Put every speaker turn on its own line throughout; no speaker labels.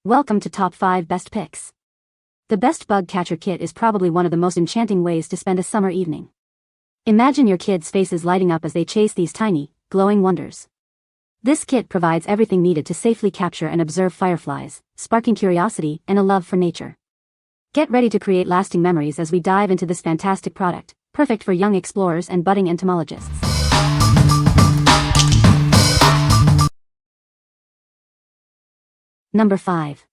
Welcome to Top 5 Best Picks. The best bug catcher kit is probably one of the most enchanting ways to spend a summer evening. Imagine your kids' faces lighting up as they chase these tiny, glowing wonders. This kit provides everything needed to safely capture and observe fireflies, sparking curiosity and a love for nature. Get ready to create lasting memories as we dive into this fantastic product, perfect for young explorers and budding entomologists. Number 5.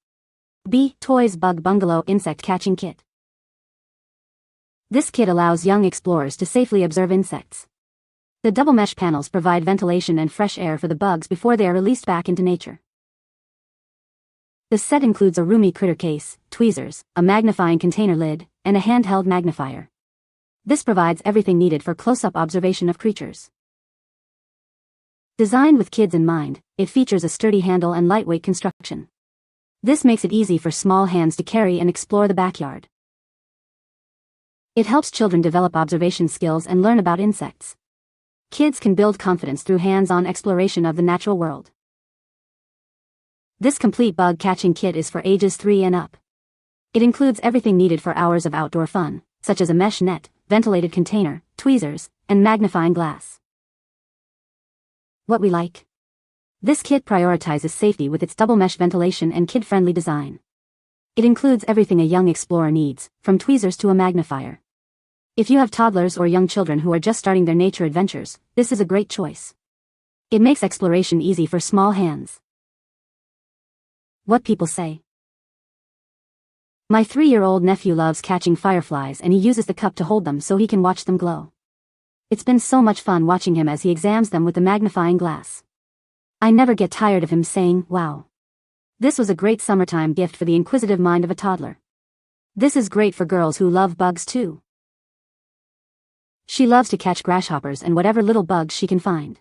B. Toys Bug Bungalow Insect Catching Kit. This kit allows young explorers to safely observe insects. The double mesh panels provide ventilation and fresh air for the bugs before they are released back into nature. The set includes a roomy critter case, tweezers, a magnifying container lid, and a handheld magnifier. This provides everything needed for close-up observation of creatures. Designed with kids in mind, it features a sturdy handle and lightweight construction. This makes it easy for small hands to carry and explore the backyard. It helps children develop observation skills and learn about insects. Kids can build confidence through hands-on exploration of the natural world. This complete bug catching kit is for ages 3 and up. It includes everything needed for hours of outdoor fun, such as a mesh net, ventilated container, tweezers, and magnifying glass. What we like? This kit prioritizes safety with its double mesh ventilation and kid-friendly design. It includes everything a young explorer needs, from tweezers to a magnifier. If you have toddlers or young children who are just starting their nature adventures, this is a great choice. It makes exploration easy for small hands. What people say. My 3-year-old nephew loves catching fireflies and he uses the cup to hold them so he can watch them glow. It's been so much fun watching him as he examines them with the magnifying glass. I never get tired of him saying, "Wow." This was a great summertime gift for the inquisitive mind of a toddler. This is great for girls who love bugs too. She loves to catch grasshoppers and whatever little bugs she can find.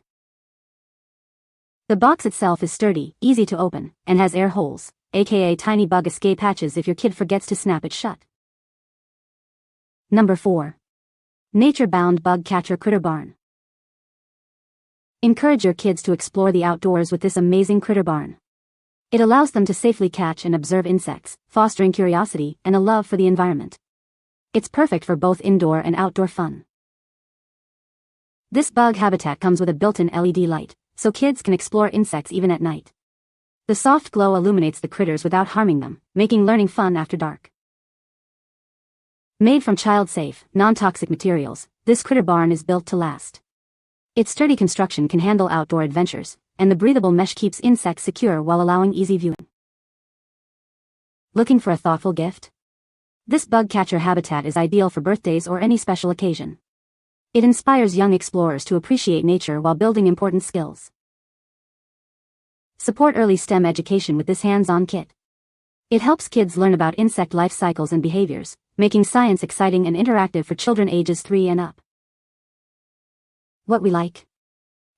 The box itself is sturdy, easy to open, and has air holes, aka tiny bug escape hatches if your kid forgets to snap it shut. Number 4. Nature-bound bug catcher critter barn. Encourage your kids to explore the outdoors with this amazing critter barn. It allows them to safely catch and observe insects, fostering curiosity and a love for the environment. It's perfect for both indoor and outdoor fun. This bug habitat comes with a built-in LED light, so kids can explore insects even at night. The soft glow illuminates the critters without harming them, making learning fun after dark. Made from child-safe, non-toxic materials, this critter barn is built to last. Its sturdy construction can handle outdoor adventures, and the breathable mesh keeps insects secure while allowing easy viewing. Looking for a thoughtful gift? This bug catcher habitat is ideal for birthdays or any special occasion. It inspires young explorers to appreciate nature while building important skills. Support early STEM education with this hands-on kit. It helps kids learn about insect life cycles and behaviors, making science exciting and interactive for children ages 3 and up. What we like?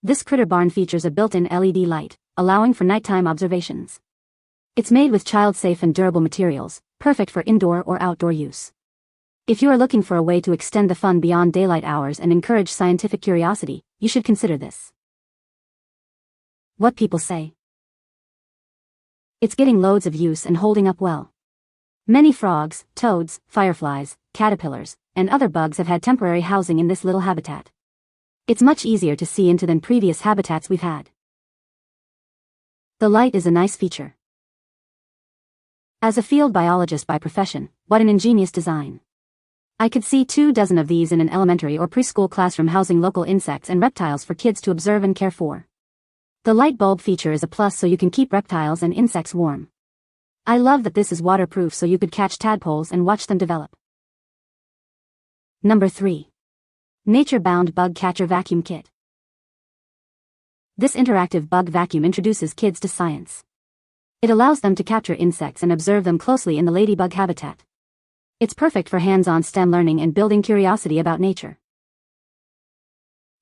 This critter barn features a built-in LED light, allowing for nighttime observations. It's made with child-safe and durable materials, perfect for indoor or outdoor use. If you are looking for a way to extend the fun beyond daylight hours and encourage scientific curiosity, you should consider this. What people say. It's getting loads of use and holding up well. Many frogs, toads, fireflies, caterpillars, and other bugs have had temporary housing in this little habitat. It's much easier to see into than previous habitats we've had. The light is a nice feature. As a field biologist by profession, what an ingenious design. I could see 24 of these in an elementary or preschool classroom housing local insects and reptiles for kids to observe and care for. The light bulb feature is a plus so you can keep reptiles and insects warm. I love that this is waterproof so you could catch tadpoles and watch them develop. Number 3. Nature-bound bug catcher vacuum kit. This interactive bug vacuum introduces kids to science. It allows them to capture insects and observe them closely in the ladybug habitat. It's perfect for hands-on STEM learning and building curiosity about nature.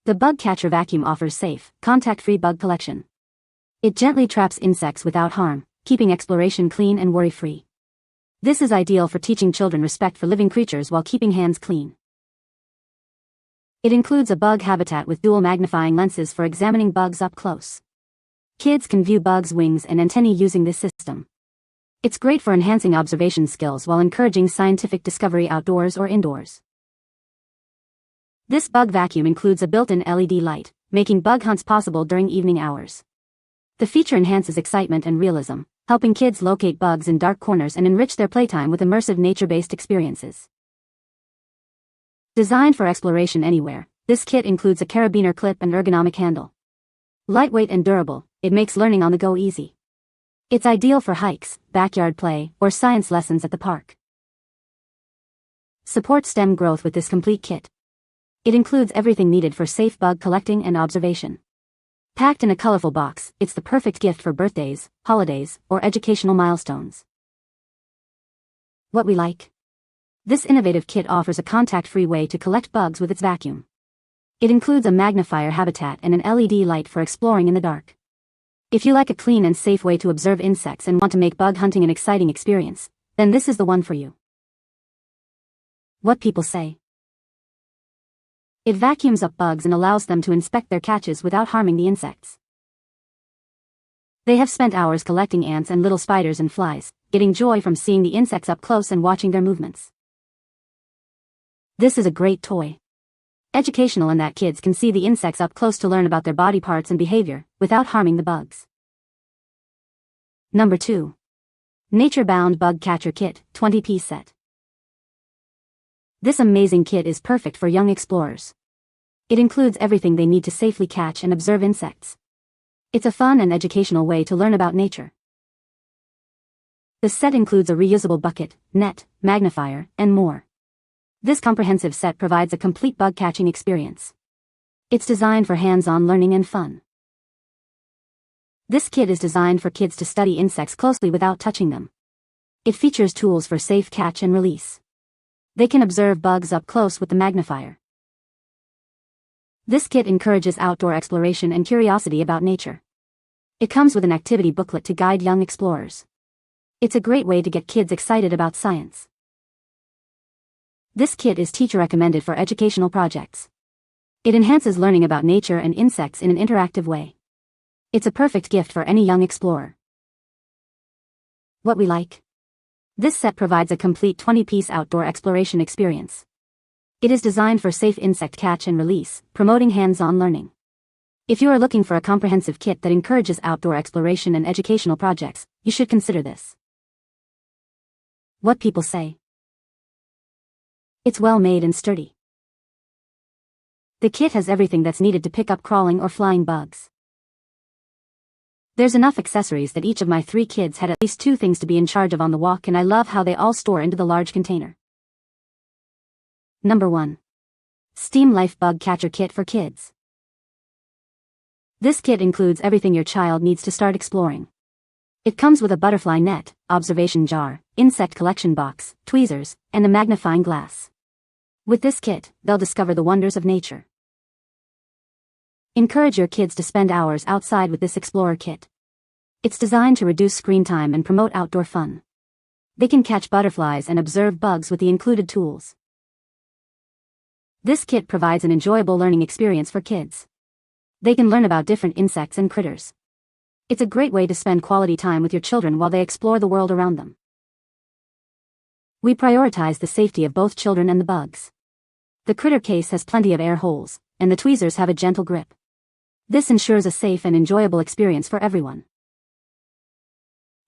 The bug catcher vacuum offers safe, contact-free bug collection. It gently traps insects without harm, keeping exploration clean and worry-free. This is ideal for teaching children respect for living creatures while keeping hands clean. It includes a bug habitat with dual magnifying lenses for examining bugs up close. Kids can view bugs' wings and antennae using this system. It's great for enhancing observation skills while encouraging scientific discovery outdoors or indoors. This bug vacuum includes a built-in LED light, making bug hunts possible during evening hours. The feature enhances excitement and realism, helping kids locate bugs in dark corners and enrich their playtime with immersive nature-based experiences. Designed for exploration anywhere, this kit includes a carabiner clip and ergonomic handle. Lightweight and durable, it makes learning on the go easy. It's ideal for hikes, backyard play, or science lessons at the park. Support STEM growth with this complete kit. It includes everything needed for safe bug collecting and observation. Packed in a colorful box, it's the perfect gift for birthdays, holidays, or educational milestones. What we like. This innovative kit offers a contact-free way to collect bugs with its vacuum. It includes a magnifier habitat and an LED light for exploring in the dark. If you like a clean and safe way to observe insects and want to make bug hunting an exciting experience, then this is the one for you. What people say. It vacuums up bugs and allows them to inspect their catches without harming the insects. They have spent hours collecting ants and little spiders and flies, getting joy from seeing the insects up close and watching their movements. This is a great toy. Educational in that kids can see the insects up close to learn about their body parts and behavior, without harming the bugs. Number 2. Nature-bound Bug Catcher Kit, 20-piece set. This amazing kit is perfect for young explorers. It includes everything they need to safely catch and observe insects. It's a fun and educational way to learn about nature. The set includes a reusable bucket, net, magnifier, and more. This comprehensive set provides a complete bug catching experience. It's designed for hands-on learning and fun. This kit is designed for kids to study insects closely without touching them. It features tools for safe catch and release. They can observe bugs up close with the magnifier. This kit encourages outdoor exploration and curiosity about nature. It comes with an activity booklet to guide young explorers. It's a great way to get kids excited about science. This kit is teacher recommended for educational projects. It enhances learning about nature and insects in an interactive way. It's a perfect gift for any young explorer. What we like. This set provides a complete 20-piece outdoor exploration experience. It is designed for safe insect catch and release, promoting hands-on learning. If you are looking for a comprehensive kit that encourages outdoor exploration and educational projects, you should consider this. What people say. It's well made and sturdy. The kit has everything that's needed to pick up crawling or flying bugs. There's enough accessories that each of my 3 kids had at least 2 things to be in charge of on the walk, and I love how they all store into the large container. Number 1. Steam Life Bug Catcher Kit for Kids. This kit includes everything your child needs to start exploring. It comes with a butterfly net, observation jar, insect collection box, tweezers, and a magnifying glass. With this kit, they'll discover the wonders of nature. Encourage your kids to spend hours outside with this Explorer kit. It's designed to reduce screen time and promote outdoor fun. They can catch butterflies and observe bugs with the included tools. This kit provides an enjoyable learning experience for kids. They can learn about different insects and critters. It's a great way to spend quality time with your children while they explore the world around them. We prioritize the safety of both children and the bugs. The critter case has plenty of air holes, and the tweezers have a gentle grip. This ensures a safe and enjoyable experience for everyone.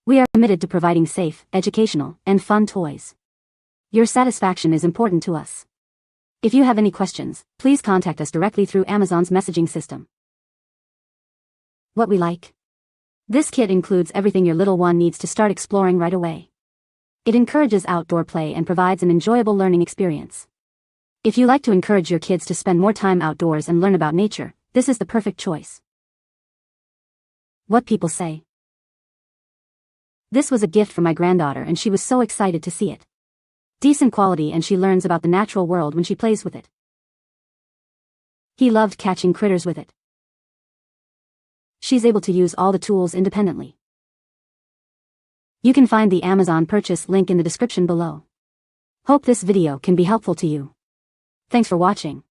We are committed to providing safe, educational, and fun toys. Your satisfaction is important to us. If you have any questions, please contact us directly through Amazon's messaging system. What we like. This kit includes everything your little one needs to start exploring right away. It encourages outdoor play and provides an enjoyable learning experience. If you like to encourage your kids to spend more time outdoors and learn about nature, this is the perfect choice. What people say. This was a gift for my granddaughter and she was so excited to see it. Decent quality, and she learns about the natural world when she plays with it. He loved catching critters with it. She's able to use all the tools independently. You can find the Amazon purchase link in the description below. Hope this video can be helpful to you. Thanks for watching.